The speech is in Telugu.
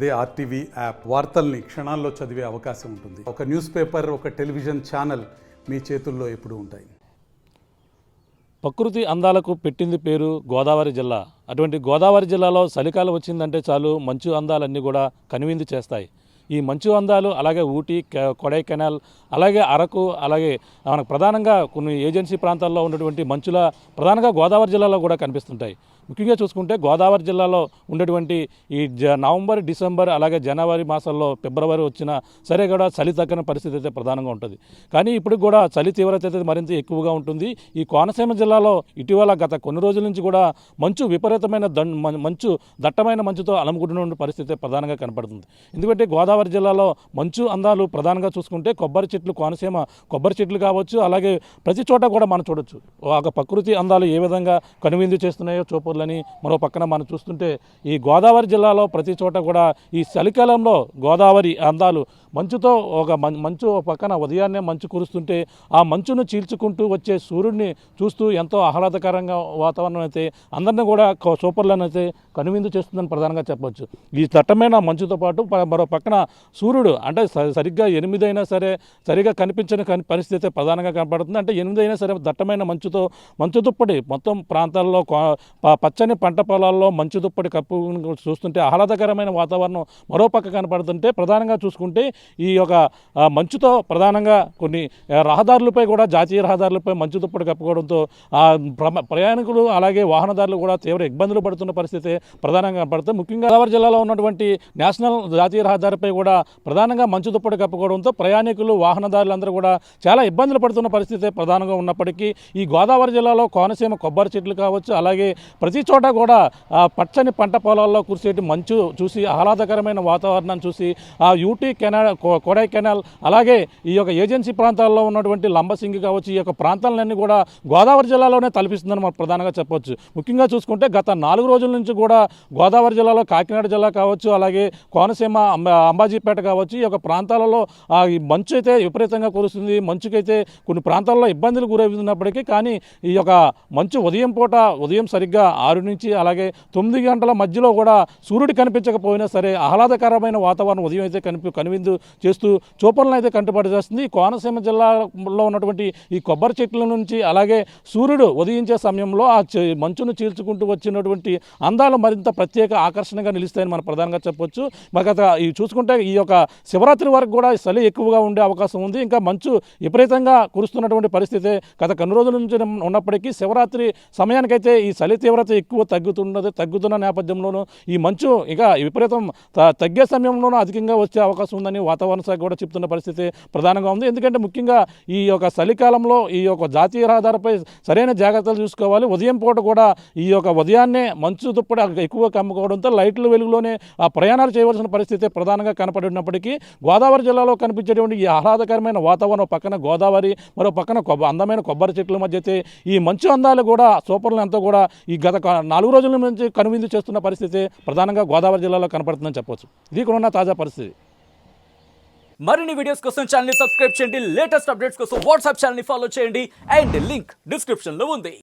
అదే ఆర్టీవీ యాప్ వార్తల్ని క్షణాల్లో చదివే అవకాశం ఉంటుంది. ఒక న్యూస్ పేపర్, ఒక టెలివిజన్ ఛానల్ మీ చేతుల్లో ఎప్పుడూ ఉంటాయి. ప్రకృతి అందాలకు పెట్టింది పేరు గోదావరి జిల్లా. అటువంటి గోదావరి జిల్లాలో చలికాలం వచ్చిందంటే చాలు మంచు అందాలన్నీ కూడా కనువిందు చేస్తాయి. ఈ మంచు అందాలు అలాగే ఊటీ, కొడైకెనాల్, అలాగే అరకు, అలాగే మనకు ప్రధానంగా కొన్ని ఏజెన్సీ ప్రాంతాల్లో ఉన్నటువంటి మంచుల ప్రధానంగా గోదావరి జిల్లాలో కూడా కనిపిస్తుంటాయి. ముఖ్యంగా చూసుకుంటే గోదావరి జిల్లాలో ఉండేటువంటి ఈ నవంబర్, డిసెంబర్, అలాగే జనవరి మాసాల్లో ఫిబ్రవరి వచ్చినా సరే కూడా చలి తగ్గని పరిస్థితి అయితే ప్రధానంగా ఉంటుంది. కానీ ఇప్పుడు కూడా చలి తీవ్రత అయితే మరింత ఎక్కువగా ఉంటుంది. ఈ కోనసీమ జిల్లాలో ఇటీవల గత కొన్ని రోజుల నుంచి కూడా మంచు విపరీతమైన మంచు దట్టమైన మంచుతో అలముకుంటున్న పరిస్థితి ప్రధానంగా కనపడుతుంది. ఎందుకంటే గోదావరి జిల్లాలో మంచు అందాలు ప్రధానంగా చూసుకుంటే కొబ్బరి చెట్లు, కోనసీమ కొబ్బరి చెట్లు కావచ్చు, అలాగే ప్రతి చోట కూడా మనం చూడొచ్చు. ఒక ప్రకృతి అందాలు ఏ విధంగా కనువిందు చేస్తున్నాయో చూపర్లని మరో పక్కన మనం చూస్తుంటే ఈ గోదావరి జిల్లాలో ప్రతి చోట కూడా ఈ చలికాలంలో గోదావరి అందాలు మంచుతో మంచు పక్కన ఉదయాన్నే మంచు కురుస్తుంటే ఆ మంచును చీల్చుకుంటూ వచ్చే సూర్యుడిని చూస్తూ ఎంతో ఆహ్లాదకరంగా వాతావరణం అయితే అందరినీ కూడా సూపర్లను అయితే కనువిందు చేస్తుందని ప్రధానంగా చెప్పవచ్చు. ఈ దట్టమైన మంచుతో పాటు మరో పక్కన సూర్యుడు అంటే సరిగ్గా 8 అయినా సరే సరిగ్గా కనిపించని పరిస్థితి అయితే ప్రధానంగా కనపడుతుంది. అంటే 8 అయినా సరే దట్టమైన మంచుతో మంచు దుప్పటి మొత్తం ప్రాంతాల్లో పచ్చని పంట పొలాల్లో మంచు దుప్పటి కప్పు చూస్తుంటే ఆహ్లాదకరమైన వాతావరణం మరో పక్క కనపడుతుంటే ప్రధానంగా చూసుకుంటే ఈ యొక్క మంచుతో ప్రధానంగా కొన్ని రహదారులపై కూడా జాతీయ రహదారులపై మంచు దుప్పటి కప్పుకోవడంతో ప్రయాణికులు అలాగే వాహనదారులు కూడా తీవ్ర ఇబ్బందులు పడుతున్న పరిస్థితి ప్రధానంగా కనపడుతుంది. ముఖ్యంగా గోదావరి జిల్లాలో ఉన్నటువంటి నేషనల్ జాతీయ రహదారిపై కూడా ప్రధానంగా మంచు దుప్పటి కప్పుకోవడంతో ప్రయాణికులు వాహనదారులందరూ కూడా చాలా ఇబ్బందులు పడుతున్న పరిస్థితి ప్రధానంగా ఉన్నప్పటికీ ఈ గోదావరి జిల్లాలో కోనసీమ కొబ్బరి చెట్లు కావచ్చు, అలాగే ప్రతి చోట కూడా పచ్చని పంట పొలాల్లో కురిసేటి మంచు చూసి ఆహ్లాదకరమైన వాతావరణాన్ని చూసి ఆ యూటీ కొడైకెనాల్ అలాగే ఈ యొక్క ఏజెన్సీ ప్రాంతాల్లో ఉన్నటువంటి లంబసింగి కావచ్చు, ఈ యొక్క ప్రాంతాలన్నీ కూడా గోదావరి జిల్లాలోనే తలపిస్తుందని మనం ప్రధానంగా చెప్పవచ్చు. ముఖ్యంగా చూసుకుంటే గత 4 రోజుల నుంచి కూడా గోదావరి జిల్లాలో కాకినాడ జిల్లా కావచ్చు, అలాగే కోనసీమ అంబాజీపేట కావచ్చు, ఈ యొక్క ప్రాంతాలలో ఈ మంచు అయితే విపరీతంగా కురుస్తుంది. మంచుకైతే కొన్ని ప్రాంతాల్లో ఇబ్బందులు గురవుతున్నప్పటికీ కానీ ఈ యొక్క మంచు ఉదయం సరిగ్గా 6 నుంచి అలాగే 9 గంటల మధ్యలో కూడా సూర్యుడు కనిపించకపోయినా సరే ఆహ్లాదకరమైన వాతావరణం ఉదయం అయితే కనువిందు చేస్తూ చూపలను అయితే కంటుపడి కోనసీమ జిల్లాలో ఉన్నటువంటి ఈ కొబ్బరి చెట్ల నుంచి అలాగే సూర్యుడు ఉదయించే సమయంలో ఆ మంచును చీల్చుకుంటూ వచ్చినటువంటి అందాలు మరింత ప్రత్యేక ఆకర్షణగా నిలుస్తాయని మనం ప్రధానంగా చెప్పొచ్చు. గత చూసుకుంటే ఈ యొక్క శివరాత్రి వరకు కూడా చలి ఎక్కువగా ఉండే అవకాశం ఉంది. ఇంకా మంచు విపరీతంగా కురుస్తున్నటువంటి పరిస్థితి గత కొన్ని రోజుల నుంచి ఉన్నప్పటికీ శివరాత్రి సమయానికైతే ఈ చలి తీవ్రత ఎక్కువ తగ్గుతున్న నేపథ్యంలోనూ ఈ మంచు ఇక విపరీతం తగ్గే సమయంలోనూ అధికంగా వచ్చే అవకాశం ఉందని వాతావరణ శాఖ కూడా చెప్తున్న పరిస్థితి ప్రధానంగా ఉంది. ఎందుకంటే ముఖ్యంగా ఈ యొక్క చలికాలంలో ఈ యొక్క జాతీయ రహదారిపై సరైన జాగ్రత్తలు చూసుకోవాలి. ఉదయం పూట కూడా ఈ యొక్క ఉదయాన్నే మంచు దుప్పటి ఎక్కువగా కమ్ముకోవడంతో లైట్ల వెలుగులోనే ఆ ప్రయాణాలు చేయవలసిన పరిస్థితి ప్రధానంగా కనపడినప్పటికీ గోదావరి జిల్లాలో కనిపించేటువంటి ఈ ఆహ్లాదకరమైన వాతావరణం పక్కన గోదావరి, మరో పక్కన అందమైన కొబ్బరి చెట్ల మధ్య అయితే ఈ మంచు అందాలు కూడా సూపర్లు ఎంతో కూడా ఈ గత 4 రోజుల నుంచి కనువిందు చేస్తున్న పరిస్థితి ప్రధానంగా గోదావరి జిల్లాలో కనపడుతుందని చెప్పొచ్చు. ఇది కూడా ఉన్న తాజా పరిస్థితి. మరిన్ని వీడియోస్ కోసం ఛానల్ ని సబ్స్క్రైబ్ చేయండి. లేటెస్ట్ అప్డేట్స్ కోసం వాట్సాప్ ఛానల్ ని ఫాలో చేయండి. అండ్ లింక్ డిస్క్రిప్షన్ లో ఉంది.